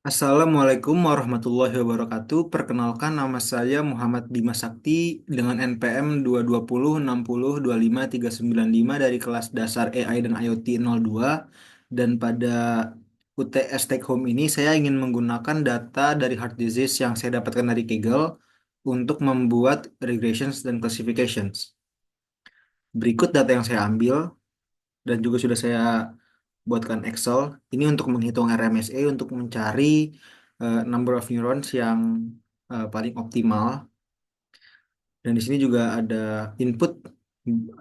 Assalamualaikum warahmatullahi wabarakatuh. Perkenalkan nama saya Muhammad Bima Sakti dengan NPM 220602535 dari kelas dasar AI dan IoT 02. Dan pada UTS Take Home ini saya ingin menggunakan data dari heart disease yang saya dapatkan dari Kaggle untuk membuat regressions dan classifications. Berikut data yang saya ambil dan juga sudah saya buatkan Excel. Ini untuk menghitung RMSE untuk mencari number of neurons yang paling optimal. Dan di sini juga ada input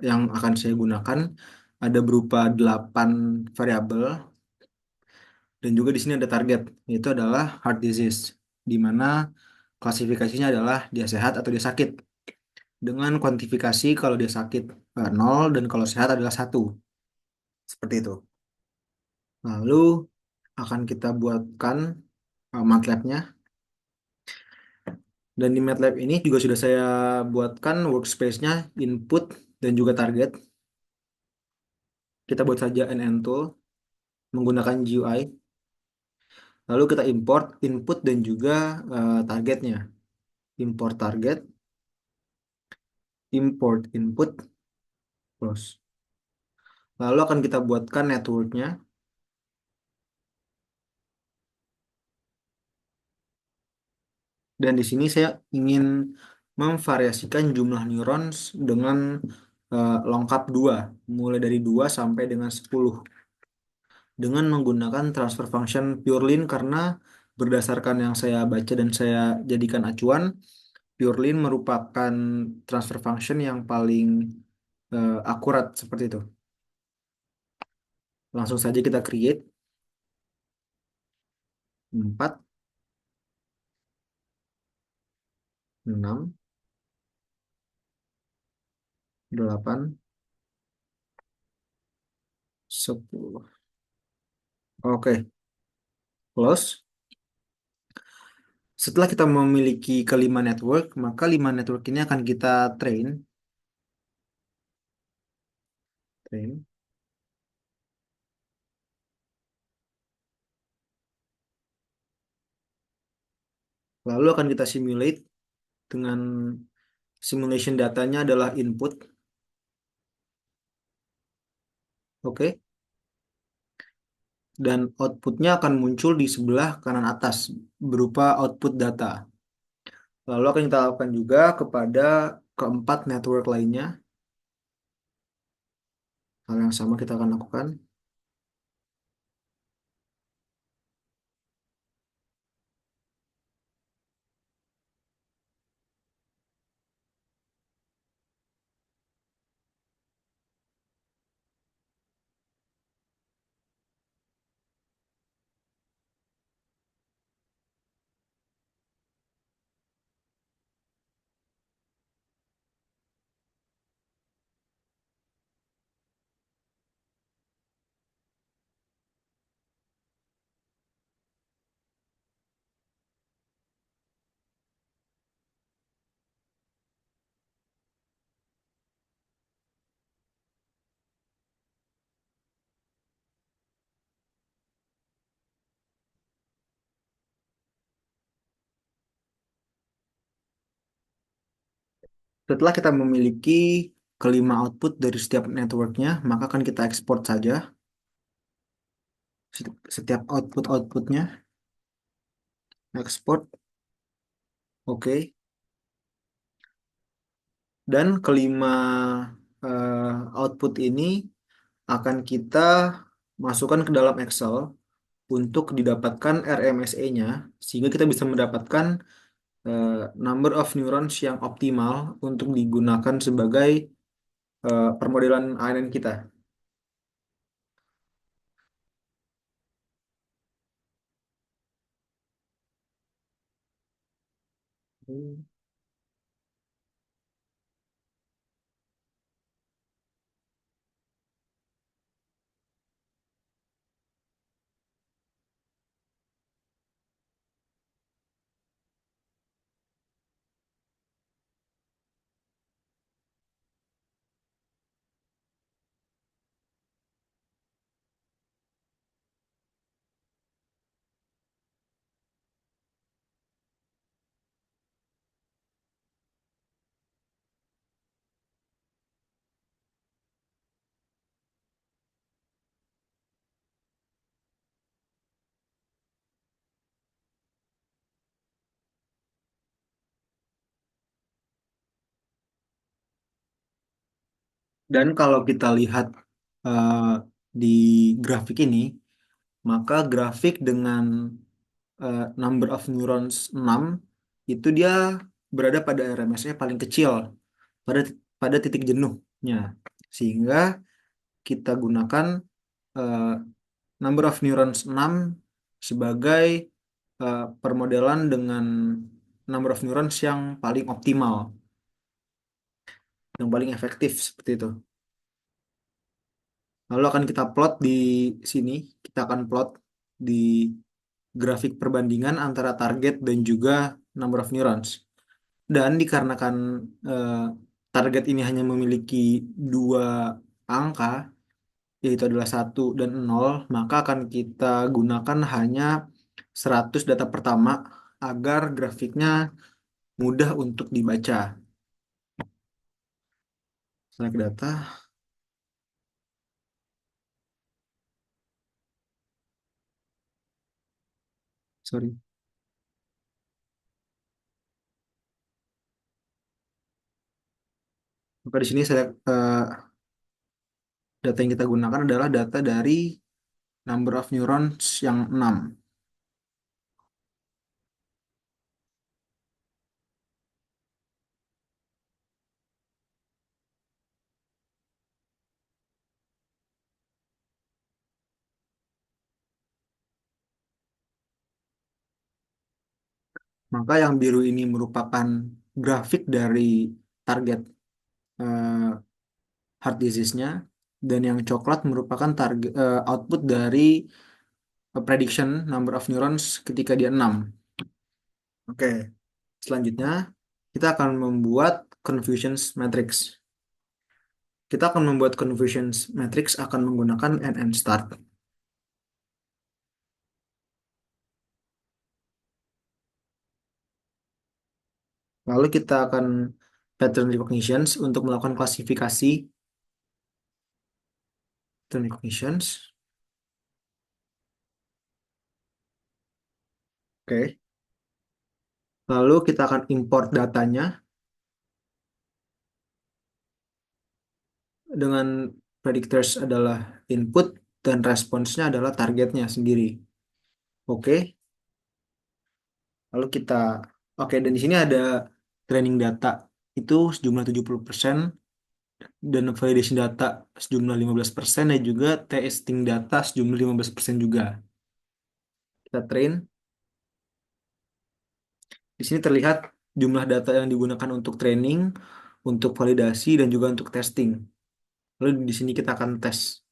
yang akan saya gunakan. Ada berupa 8 variabel dan juga di sini ada target, yaitu adalah heart disease, di mana klasifikasinya adalah dia sehat atau dia sakit. Dengan kuantifikasi kalau dia sakit 0 dan kalau sehat adalah 1. Seperti itu. Lalu akan kita buatkan MATLAB-nya. Dan di MATLAB ini juga sudah saya buatkan workspace-nya, input, dan juga target. Kita buat saja NN tool menggunakan GUI. Lalu kita import input dan juga targetnya. Import target, import input, close. Lalu akan kita buatkan network-nya. Dan di sini saya ingin memvariasikan jumlah neurons dengan lengkap 2, mulai dari 2 sampai dengan 10. Dengan menggunakan transfer function purelin karena berdasarkan yang saya baca dan saya jadikan acuan, purelin merupakan transfer function yang paling akurat seperti itu. Langsung saja kita create 4, 6, 8, 10. Oke, close. Setelah kita memiliki kelima network, maka 5 network ini akan kita train. Train. Lalu akan kita simulate dengan simulation datanya adalah input. Oke. Dan outputnya akan muncul di sebelah kanan atas berupa output data. Lalu akan kita lakukan juga kepada keempat network lainnya. Hal yang sama kita akan lakukan. Setelah kita memiliki kelima output dari setiap networknya, maka akan kita ekspor saja setiap output-outputnya. Ekspor, oke. Dan kelima output ini akan kita masukkan ke dalam Excel untuk didapatkan RMSE-nya, sehingga kita bisa mendapatkan eh, number of neurons yang optimal untuk digunakan sebagai permodelan ANN kita. Hmm. Dan kalau kita lihat eh, di grafik ini, maka grafik dengan number of neurons 6 itu dia berada pada RMS-nya paling kecil, pada pada titik jenuhnya. Sehingga kita gunakan eh, number of neurons 6 sebagai permodelan dengan number of neurons yang paling optimal, yang paling efektif seperti itu. Lalu akan kita plot di sini, kita akan plot di grafik perbandingan antara target dan juga number of neurons. Dan dikarenakan eh, target ini hanya memiliki dua angka, yaitu adalah satu dan 0, maka akan kita gunakan hanya 100 data pertama agar grafiknya mudah untuk dibaca. Select data, sorry. Maka di sini data yang kita gunakan adalah data dari number of neurons yang 6. Maka yang biru ini merupakan grafik dari target eh, heart disease-nya, dan yang coklat merupakan target output dari prediction number of neurons ketika dia 6. Oke, selanjutnya kita akan membuat confusion matrix. Kita akan membuat confusion matrix akan menggunakan NN start. Lalu kita akan pattern recognitions untuk melakukan klasifikasi pattern recognitions. Oke. Lalu kita akan import datanya dengan predictors adalah input dan responsnya adalah targetnya sendiri. Oke. Lalu kita oke, dan di sini ada training data itu sejumlah 70% dan validation data sejumlah 15% dan juga testing data sejumlah 15% juga. Kita train. Di sini terlihat jumlah data yang digunakan untuk training, untuk validasi, dan juga untuk testing. Lalu di sini kita akan tes.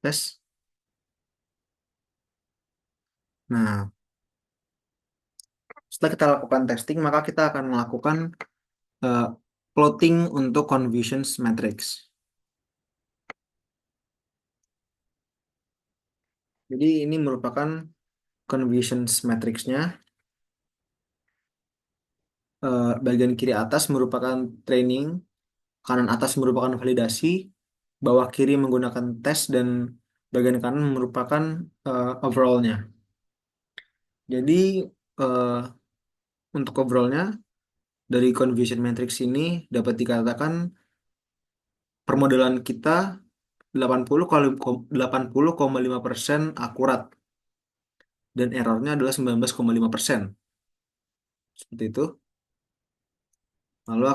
Tes. Nah, setelah kita lakukan testing, maka kita akan melakukan eh, plotting untuk confusion matrix. Jadi ini merupakan confusion matrixnya. Bagian kiri atas merupakan training, kanan atas merupakan validasi, bawah kiri menggunakan tes, dan bagian kanan merupakan overallnya. Jadi eh, untuk overallnya dari confusion matrix ini dapat dikatakan permodelan kita 80,5% akurat dan errornya adalah 19,5%. Seperti itu. Lalu eh,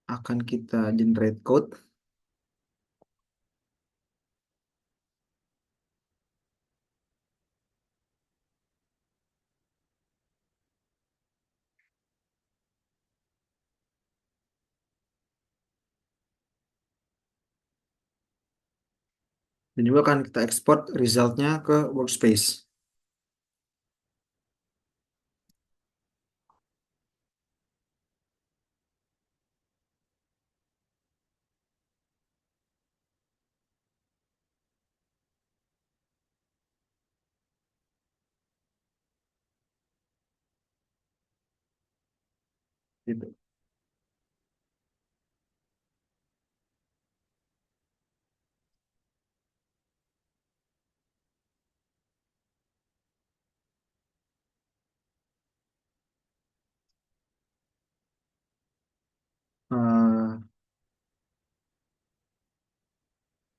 akan kita generate code dan juga akan kita export resultnya ke workspace. Gitu.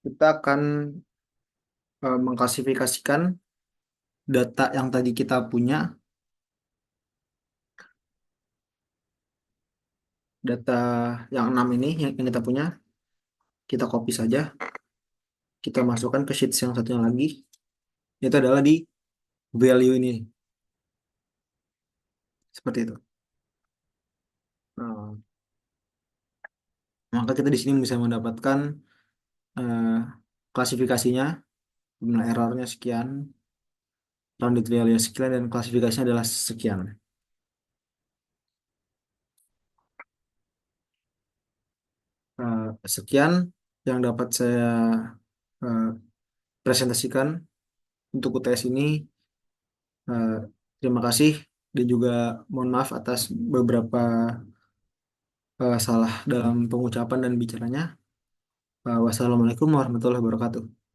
kita akan mengklasifikasikan data yang tadi kita punya, data yang 6 ini yang kita punya, kita copy saja, kita masukkan ke sheets yang satunya lagi, itu adalah di value ini, seperti itu. Nah, maka kita di sini bisa mendapatkan eh, klasifikasinya, jumlah errornya sekian, rounded value sekian, dan klasifikasinya adalah sekian. Eh, Sekian yang dapat saya eh, presentasikan untuk UTS ini. Eh, Terima kasih dan juga mohon maaf atas beberapa salah dalam pengucapan dan bicaranya. Wassalamualaikum warahmatullahi wabarakatuh.